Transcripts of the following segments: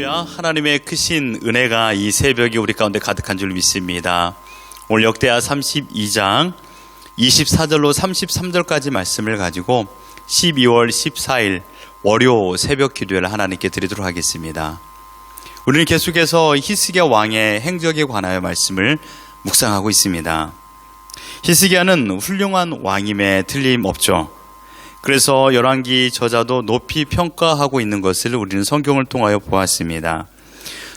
할렐루야. 하나님의 크신 은혜가 이 새벽에 우리 가운데 가득한 줄 믿습니다. 오늘 역대하 32장 24절로 33절까지 말씀을 가지고 12월 14일 월요 새벽 기도를 하나님께 드리도록 하겠습니다. 우리는 계속해서 히스기야 왕의 행적에 관하여 말씀을 묵상하고 있습니다. 히스기야는 훌륭한 왕임에 틀림없죠. 그래서 열왕기 저자도 높이 평가하고 있는 것을 우리는 성경을 통하여 보았습니다.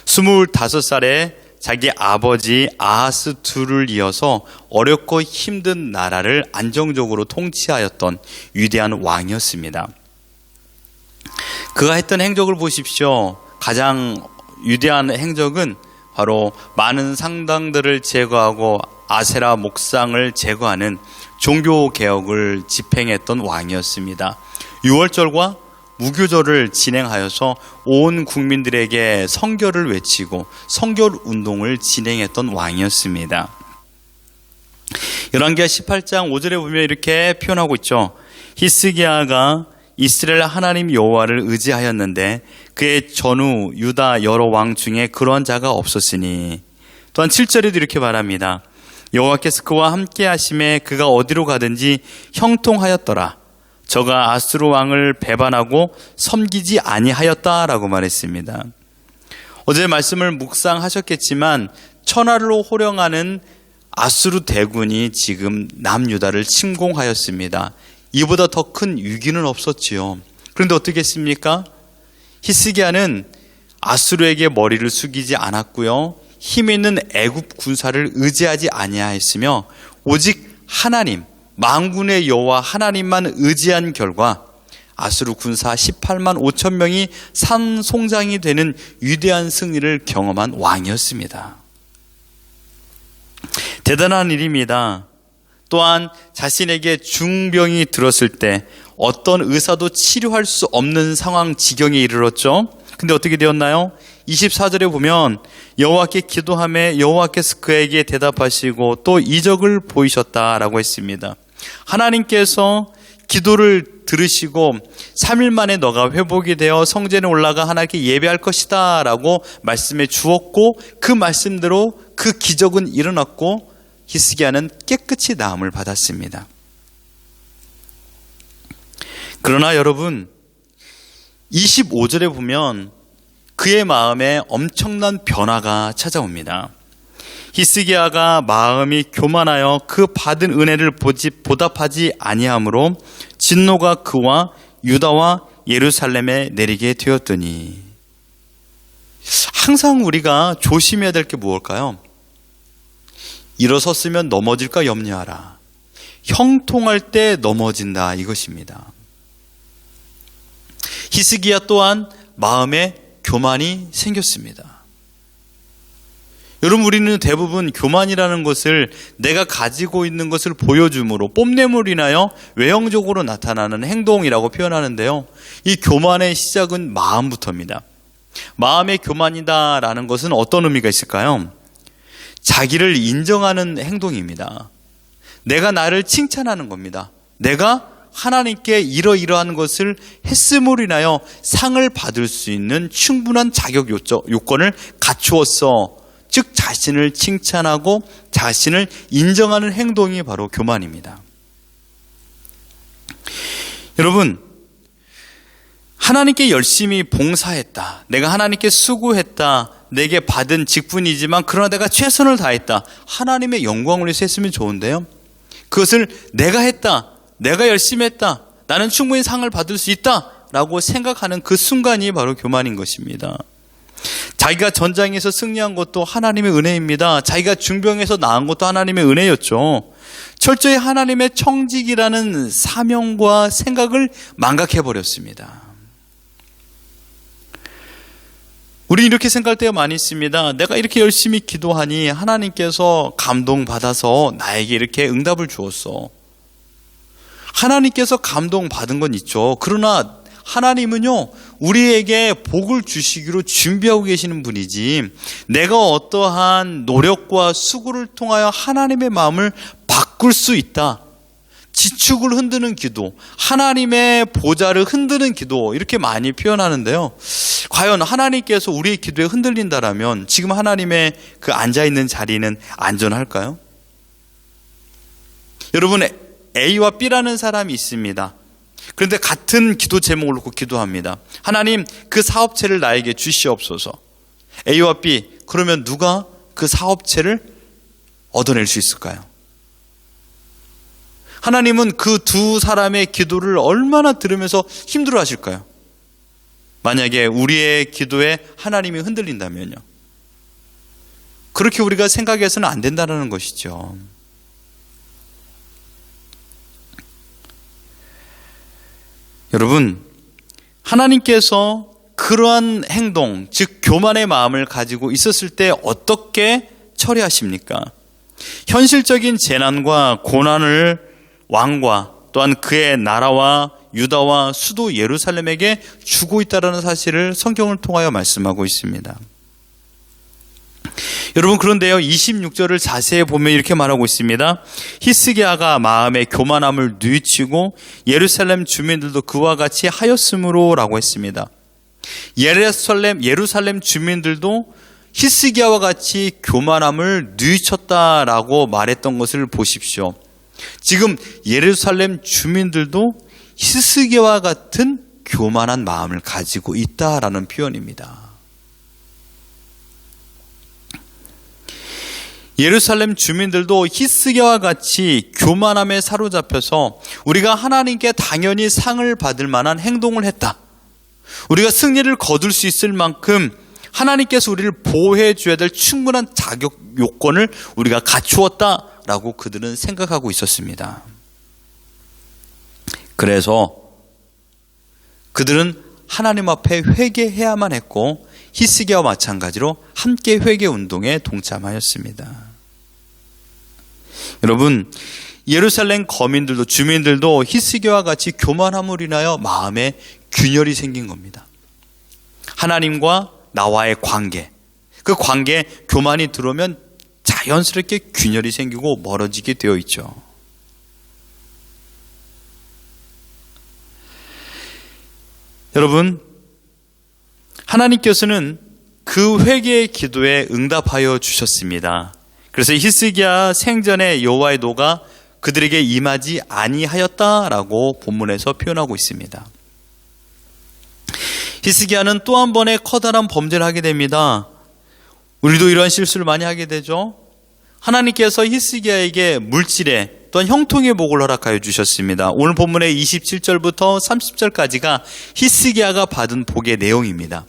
25살에 자기 아버지 아하스 둘을 이어서 어렵고 힘든 나라를 안정적으로 통치하였던 위대한 왕이었습니다. 그가 했던 행적을 보십시오. 가장 위대한 행적은 바로 많은 상당들을 제거하고 아세라 목상을 제거하는 종교개혁을 집행했던 왕이었습니다. 유월절과 무교절을 진행하여서 온 국민들에게 성결을 외치고 성결 운동을 진행했던 왕이었습니다. 열왕기하 18장 5절에 보면 이렇게 표현하고 있죠. 히스기야가 이스라엘 하나님 여호와를 의지하였는데 그의 전후 유다 여러 왕 중에 그러한 자가 없었으니. 또한 7절에도 이렇게 말합니다. 여호와께서 그와 함께 하심에 그가 어디로 가든지 형통하였더라. 저가 아수르 왕을 배반하고 섬기지 아니하였다라고 말했습니다. 어제 말씀을 묵상하셨겠지만 천하를 호령하는 아수르 대군이 지금 남유다를 침공하였습니다. 이보다 더 큰 위기는 없었지요. 그런데 어떻게 했습니까? 히스기야는 아수르에게 머리를 숙이지 않았고요. 힘 있는 애굽 군사를 의지하지 아니하였으며 오직 하나님, 만군의 여호와 하나님만 의지한 결과 아수르 군사 18만 5천 명이 산송장이 되는 위대한 승리를 경험한 왕이었습니다. 대단한 일입니다. 또한 자신에게 중병이 들었을 때 어떤 의사도 치료할 수 없는 상황 지경에 이르렀죠. 근데 어떻게 되었나요? 24절에 보면 여호와께 기도하며 여호와께서 그에게 대답하시고 또 이적을 보이셨다라고 했습니다. 하나님께서 기도를 들으시고 3일 만에 너가 회복이 되어 성전에 올라가 하나님께 예배할 것이다 라고 말씀해 주었고 그 말씀대로 그 기적은 일어났고 히스기야는 깨끗이 나음을 받았습니다. 그러나 여러분 25절에 보면 그의 마음에 엄청난 변화가 찾아옵니다. 히스기야가 마음이 교만하여 그 받은 은혜를 보답하지 아니하므로 진노가 그와 유다와 예루살렘에 내리게 되었더니. 항상 우리가 조심해야 될 게 무엇일까요? 일어섰으면 넘어질까 염려하라. 형통할 때 넘어진다 이것입니다. 히스기야 또한 마음에 교만이 생겼습니다. 여러분 우리는 대부분 교만이라는 것을 내가 가지고 있는 것을 보여줌으로 뽐내므로 인하여 외형적으로 나타나는 행동이라고 표현하는데요. 이 교만의 시작은 마음부터입니다. 마음의 교만이다라는 것은 어떤 의미가 있을까요? 자기를 인정하는 행동입니다. 내가 나를 칭찬하는 겁니다. 내가 하나님께 이러이러한 것을 했음으로 인하여 상을 받을 수 있는 충분한 자격 요건을 갖추었어. 즉 자신을 칭찬하고 자신을 인정하는 행동이 바로 교만입니다. 여러분 하나님께 열심히 봉사했다. 내가 하나님께 수고했다. 내게 받은 직분이지만 그러나 내가 최선을 다했다. 하나님의 영광을 위해서 했으면 좋은데요. 그것을 내가 했다. 내가 열심히 했다. 나는 충분히 상을 받을 수 있다. 라고 생각하는 그 순간이 바로 교만인 것입니다. 자기가 전장에서 승리한 것도 하나님의 은혜입니다. 자기가 중병에서 나은 것도 하나님의 은혜였죠. 철저히 하나님의 청직이라는 사명과 생각을 망각해버렸습니다. 우리 이렇게 생각할 때가 많이 있습니다. 내가 이렇게 열심히 기도하니 하나님께서 감동받아서 나에게 이렇게 응답을 주었어. 하나님께서 감동받은 건 있죠. 그러나 하나님은요 우리에게 복을 주시기로 준비하고 계시는 분이지 내가 어떠한 노력과 수고를 통하여 하나님의 마음을 바꿀 수 있다, 지축을 흔드는 기도, 하나님의 보좌를 흔드는 기도, 이렇게 많이 표현하는데요. 과연 하나님께서 우리의 기도에 흔들린다라면 지금 하나님의 그 앉아있는 자리는 안전할까요? 여러분, A와 B라는 사람이 있습니다. 그런데 같은 기도 제목을 놓고 기도합니다. 하나님, 그 사업체를 나에게 주시옵소서. A와 B, 그러면 누가 그 사업체를 얻어낼 수 있을까요? 하나님은 그 두 사람의 기도를 얼마나 들으면서 힘들어 하실까요? 만약에 우리의 기도에 하나님이 흔들린다면요. 그렇게 우리가 생각해서는 안 된다는 것이죠. 여러분, 하나님께서 그러한 행동, 즉 교만의 마음을 가지고 있었을 때 어떻게 처리하십니까? 현실적인 재난과 고난을 왕과 또한 그의 나라와 유다와 수도 예루살렘에게 주고 있다는 사실을 성경을 통하여 말씀하고 있습니다. 여러분, 그런데요, 26절을 자세히 보면 이렇게 말하고 있습니다. 히스기야가 마음의 교만함을 뉘우치고 예루살렘 주민들도 그와 같이 하였으므로 라고 했습니다. 예루살렘 주민들도 히스기야와 같이 교만함을 뉘우쳤다라고 말했던 것을 보십시오. 지금 예루살렘 주민들도 히스기야와 같은 교만한 마음을 가지고 있다라는 표현입니다. 예루살렘 주민들도 히스기야와 같이 교만함에 사로잡혀서 우리가 하나님께 당연히 상을 받을 만한 행동을 했다. 우리가 승리를 거둘 수 있을 만큼 하나님께서 우리를 보호해 줘야 될 충분한 자격 요건을 우리가 갖추었다라고 그들은 생각하고 있었습니다. 그래서 그들은 하나님 앞에 회개해야만 했고 히스기야와 마찬가지로 함께 회개 운동에 동참하였습니다. 여러분, 예루살렘 거민들도 주민들도 히스기야와 같이 교만함으로 인하여 마음에 균열이 생긴 겁니다. 하나님과 나와의 관계, 그 관계에 교만이 들어오면 자연스럽게 균열이 생기고 멀어지게 되어 있죠. 여러분, 하나님께서는 그 회개의 기도에 응답하여 주셨습니다. 그래서 히스기야 생전에 여호와의 노가 그들에게 임하지 아니하였다라고 본문에서 표현하고 있습니다. 히스기야는 또 한 번의 커다란 범죄를 하게 됩니다. 우리도 이러한 실수를 많이 하게 되죠. 하나님께서 히스기야에게 물질의 또한 형통의 복을 허락하여 주셨습니다. 오늘 본문의 27절부터 30절까지가 히스기야가 받은 복의 내용입니다.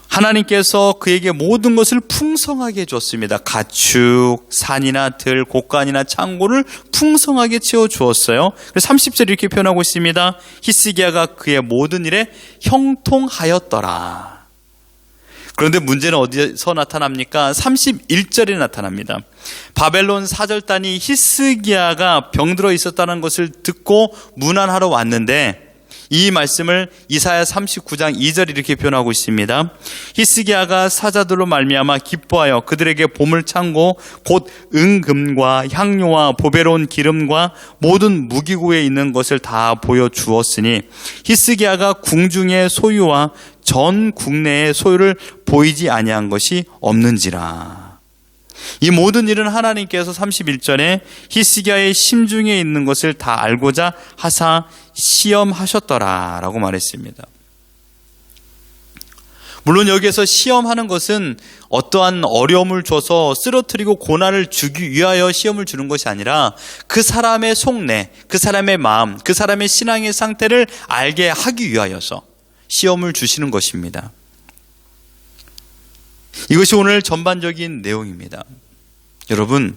하나님께서 그에게 모든 것을 풍성하게 줬습니다. 가축, 산이나 들, 곡간이나 창고를 풍성하게 채워 주었어요. 그래서 30절 이렇게 표현하고 있습니다. 히스기야가 그의 모든 일에 형통하였더라. 그런데 문제는 어디서 나타납니까? 31절에 나타납니다. 바벨론 사절단이 히스기야가 병들어 있었다는 것을 듣고 문안하러 왔는데 이 말씀을 이사야 39장 2절 이렇게 표현하고 있습니다. 히스기야가 사자들로 말미암아 기뻐하여 그들에게 보물 창고 곧 은금과 향료와 보배로운 기름과 모든 무기고에 있는 것을 다 보여주었으니 히스기야가 궁중의 소유와 전 국내의 소유를 보이지 아니한 것이 없는지라. 이 모든 일은 하나님께서 31절에 히스기야의 심중에 있는 것을 다 알고자 하사 시험하셨더라 라고 말했습니다. 물론 여기에서 시험하는 것은 어떠한 어려움을 줘서 쓰러뜨리고 고난을 주기 위하여 시험을 주는 것이 아니라 그 사람의 속내, 그 사람의 마음, 그 사람의 신앙의 상태를 알게 하기 위하여서 시험을 주시는 것입니다. 이것이 오늘 전반적인 내용입니다. 여러분,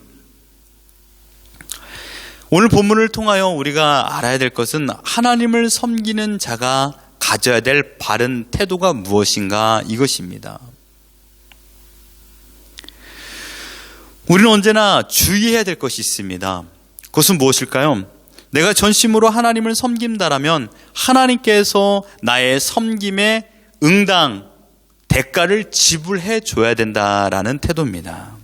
오늘 본문을 통하여 우리가 알아야 될 것은 하나님을 섬기는 자가 가져야 될 바른 태도가 무엇인가 이것입니다. 우리는 언제나 주의해야 될 것이 있습니다. 그것은 무엇일까요? 내가 전심으로 하나님을 섬긴다라면 하나님께서 나의 섬김에 응당, 대가를 지불해 줘야 된다라는 태도입니다.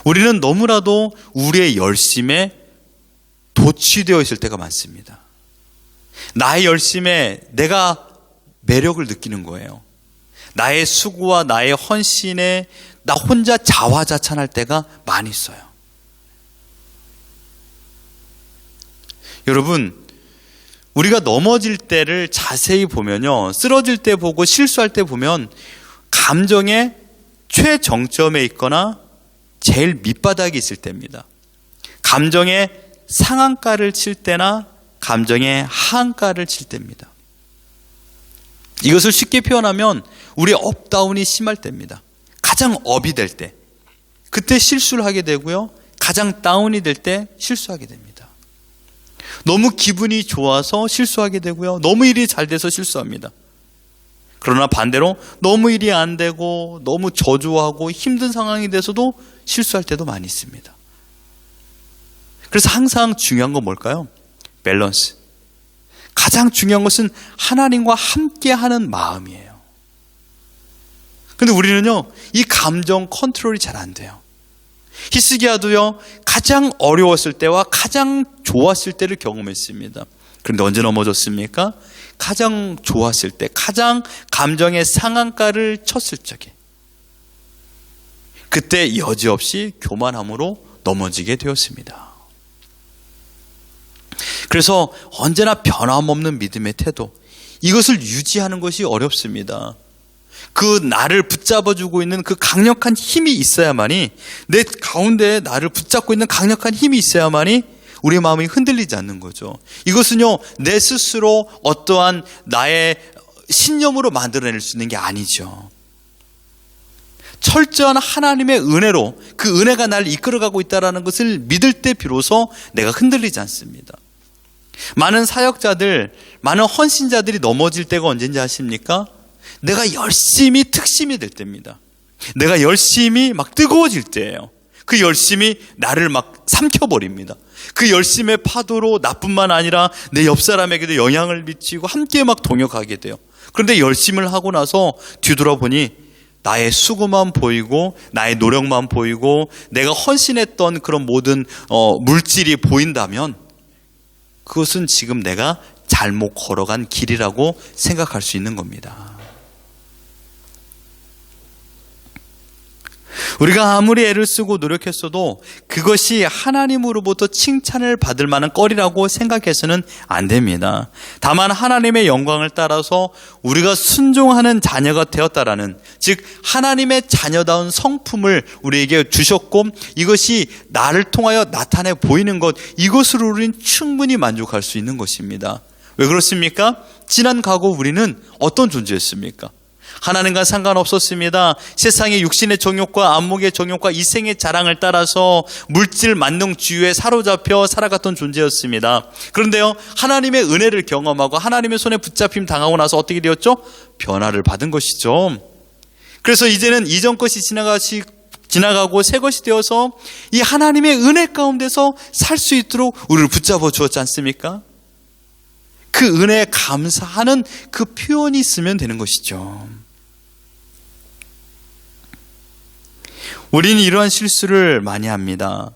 우리는 너무나도 우리의 열심에 도취되어 있을 때가 많습니다. 나의 열심에 내가 매력을 느끼는 거예요. 나의 수고와 나의 헌신에 나 혼자 자화자찬할 때가 많이 있어요. 여러분, 우리가 넘어질 때를 자세히 보면요, 쓰러질 때 보고 실수할 때 보면 감정의 최정점에 있거나 제일 밑바닥에 있을 때입니다. 감정의 상한가를 칠 때나 감정의 하한가를 칠 때입니다. 이것을 쉽게 표현하면 우리의 업다운이 심할 때입니다. 가장 업이 될 때, 그때 실수를 하게 되고요, 가장 다운이 될 때 실수하게 됩니다. 너무 기분이 좋아서 실수하게 되고요, 너무 일이 잘 돼서 실수합니다. 그러나 반대로 너무 일이 안 되고 너무 저조하고 힘든 상황이 돼서도 실수할 때도 많이 있습니다. 그래서 항상 중요한 건 뭘까요? 밸런스. 가장 중요한 것은 하나님과 함께하는 마음이에요. 근데 우리는요, 이 감정 컨트롤이 잘 안 돼요. 히스기야도요, 가장 어려웠을 때와 가장 좋았을 때를 경험했습니다. 그런데 언제 넘어졌습니까? 가장 좋았을 때, 가장 감정의 상한가를 쳤을 적에, 그때 여지없이 교만함으로 넘어지게 되었습니다. 그래서 언제나 변함없는 믿음의 태도, 이것을 유지하는 것이 어렵습니다. 그 나를 붙잡아주고 있는 그 강력한 힘이 있어야만이, 내 가운데 나를 붙잡고 있는 강력한 힘이 있어야만이 우리의 마음이 흔들리지 않는 거죠. 이것은요, 내 스스로 어떠한 나의 신념으로 만들어낼 수 있는 게 아니죠. 철저한 하나님의 은혜로 그 은혜가 나를 이끌어가고 있다는 것을 믿을 때 비로소 내가 흔들리지 않습니다. 많은 사역자들, 많은 헌신자들이 넘어질 때가 언제인지 아십니까? 내가 열심히 특심이 될 때입니다. 내가 열심히 막 뜨거워질 때예요. 그 열심이 나를 막 삼켜버립니다. 그 열심의 파도로 나뿐만 아니라 내 옆 사람에게도 영향을 미치고 함께 막 동역하게 돼요. 그런데 열심을 하고 나서 뒤돌아보니 나의 수고만 보이고 나의 노력만 보이고 내가 헌신했던 그런 모든 물질이 보인다면 그것은 지금 내가 잘못 걸어간 길이라고 생각할 수 있는 겁니다. 우리가 아무리 애를 쓰고 노력했어도 그것이 하나님으로부터 칭찬을 받을 만한 거리라고 생각해서는 안 됩니다. 다만 하나님의 영광을 따라서 우리가 순종하는 자녀가 되었다라는, 즉 하나님의 자녀다운 성품을 우리에게 주셨고 이것이 나를 통하여 나타내 보이는 것, 이것으로 우리는 충분히 만족할 수 있는 것입니다. 왜 그렇습니까? 지난 과거 우리는 어떤 존재였습니까? 하나님과 상관없었습니다. 세상의 육신의 정욕과 안목의 정욕과 이생의 자랑을 따라서 물질 만능주의에 사로잡혀 살아갔던 존재였습니다. 그런데요, 하나님의 은혜를 경험하고 하나님의 손에 붙잡힘 당하고 나서 어떻게 되었죠? 변화를 받은 것이죠. 그래서 이제는 이전 것이 지나가고 새 것이 되어서 이 하나님의 은혜 가운데서 살 수 있도록 우리를 붙잡아 주었지 않습니까? 그 은혜에 감사하는 그 표현이 있으면 되는 것이죠. 우리는 이러한 실수를 많이 합니다.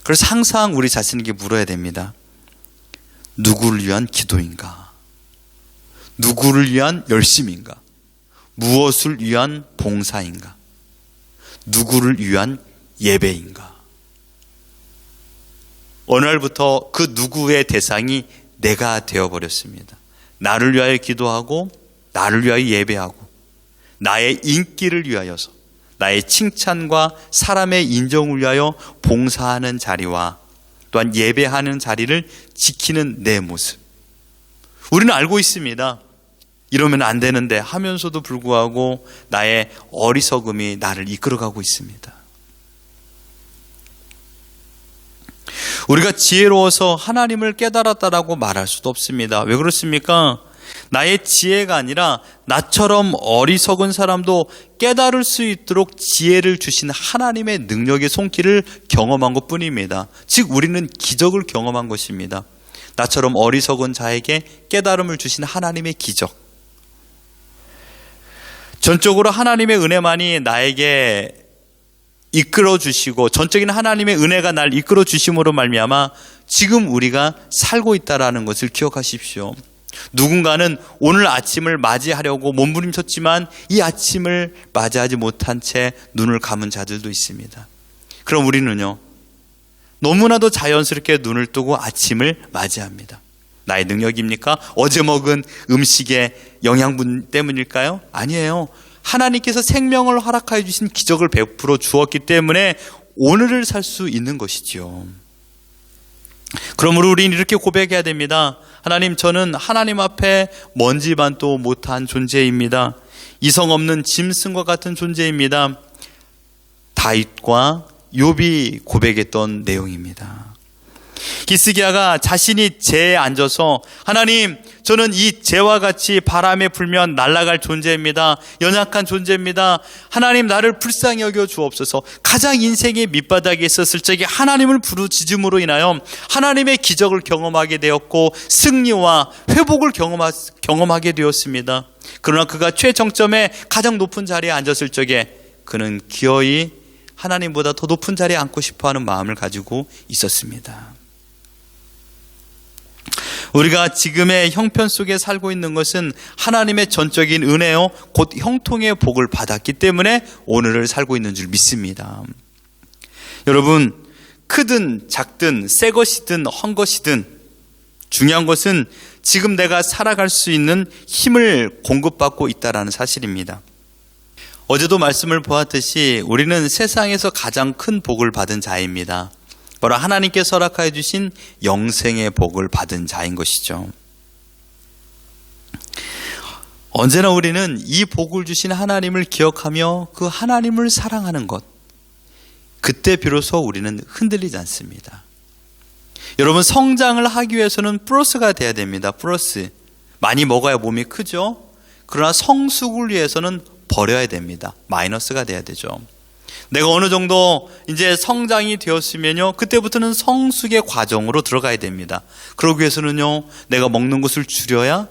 그래서 항상 우리 자신에게 물어야 됩니다. 누구를 위한 기도인가? 누구를 위한 열심인가? 무엇을 위한 봉사인가? 누구를 위한 예배인가? 어느 날부터 그 누구의 대상이 내가 되어버렸습니다. 나를 위하여 기도하고 나를 위하여 예배하고 나의 인기를 위하여서 나의 칭찬과 사람의 인정을 위하여 봉사하는 자리와 또한 예배하는 자리를 지키는 내 모습. 우리는 알고 있습니다. 이러면 안 되는데 하면서도 불구하고 나의 어리석음이 나를 이끌어가고 있습니다. 우리가 지혜로워서 하나님을 깨달았다라고 말할 수도 없습니다. 왜 그렇습니까? 나의 지혜가 아니라 나처럼 어리석은 사람도 깨달을 수 있도록 지혜를 주신 하나님의 능력의 손길을 경험한 것뿐입니다. 즉 우리는 기적을 경험한 것입니다. 나처럼 어리석은 자에게 깨달음을 주신 하나님의 기적. 전적으로 하나님의 은혜만이 나에게 이끌어 주시고 전적인 하나님의 은혜가 날 이끌어 주심으로 말미암아 지금 우리가 살고 있다라는 것을 기억하십시오. 누군가는 오늘 아침을 맞이하려고 몸부림쳤지만 이 아침을 맞이하지 못한 채 눈을 감은 자들도 있습니다. 그럼 우리는요, 너무나도 자연스럽게 눈을 뜨고 아침을 맞이합니다. 나의 능력입니까? 어제 먹은 음식의 영양분 때문일까요? 아니에요. 하나님께서 생명을 허락하여 주신 기적을 베풀어 주었기 때문에 오늘을 살 수 있는 것이지요. 그러므로 우리는 이렇게 고백해야 됩니다. 하나님, 저는 하나님 앞에 먼지반도 못한 존재입니다. 이성 없는 짐승과 같은 존재입니다. 다윗과 욥이 고백했던 내용입니다. 히스기야가 자신이 재에 앉아서 하나님, 저는 이 재와 같이 바람에 불면 날아갈 존재입니다. 연약한 존재입니다. 하나님, 나를 불쌍히 여겨 주옵소서. 가장 인생의 밑바닥에 있었을 적에 하나님을 부르짖음으로 인하여 하나님의 기적을 경험하게 되었고 승리와 회복을 경험하게 되었습니다. 그러나 그가 최정점에 가장 높은 자리에 앉았을 적에 그는 기어이 하나님보다 더 높은 자리에 앉고 싶어하는 마음을 가지고 있었습니다. 우리가 지금의 형편 속에 살고 있는 것은 하나님의 전적인 은혜요, 곧 형통의 복을 받았기 때문에 오늘을 살고 있는 줄 믿습니다. 여러분, 크든 작든 새 것이든 헌 것이든 중요한 것은 지금 내가 살아갈 수 있는 힘을 공급받고 있다는 사실입니다. 어제도 말씀을 보았듯이 우리는 세상에서 가장 큰 복을 받은 자입니다. 바로 하나님께서 허락하여 주신 영생의 복을 받은 자인 것이죠. 언제나 우리는 이 복을 주신 하나님을 기억하며 그 하나님을 사랑하는 것, 그때 비로소 우리는 흔들리지 않습니다. 여러분, 성장을 하기 위해서는 플러스가 돼야 됩니다. 플러스. 많이 먹어야 몸이 크죠. 그러나 성숙을 위해서는 버려야 됩니다. 마이너스가 돼야 되죠. 내가 어느 정도 이제 성장이 되었으면요, 그때부터는 성숙의 과정으로 들어가야 됩니다. 그러기 위해서는요, 내가 먹는 것을 줄여야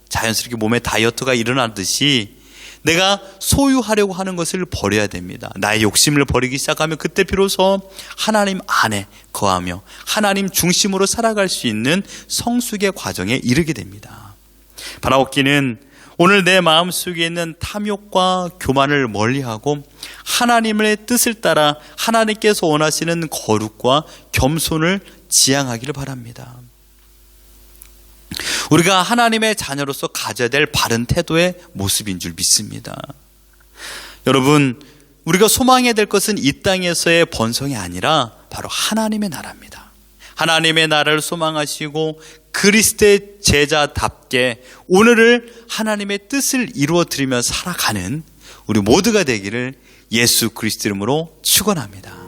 자연스럽게 몸에 다이어트가 일어나듯이 내가 소유하려고 하는 것을 버려야 됩니다. 나의 욕심을 버리기 시작하면 그때 비로소 하나님 안에 거하며 하나님 중심으로 살아갈 수 있는 성숙의 과정에 이르게 됩니다. 바라옵기는 오늘 내 마음속에 있는 탐욕과 교만을 멀리하고 하나님의 뜻을 따라 하나님께서 원하시는 거룩과 겸손을 지향하기를 바랍니다. 우리가 하나님의 자녀로서 가져야 될 바른 태도의 모습인 줄 믿습니다. 여러분, 우리가 소망해야 될 것은 이 땅에서의 번성이 아니라 바로 하나님의 나라입니다. 하나님의 나라를 소망하시고 그리스도의 제자답게 오늘을 하나님의 뜻을 이루어 드리며 살아가는 우리 모두가 되기를 예수 그리스도 이름으로 축원합니다.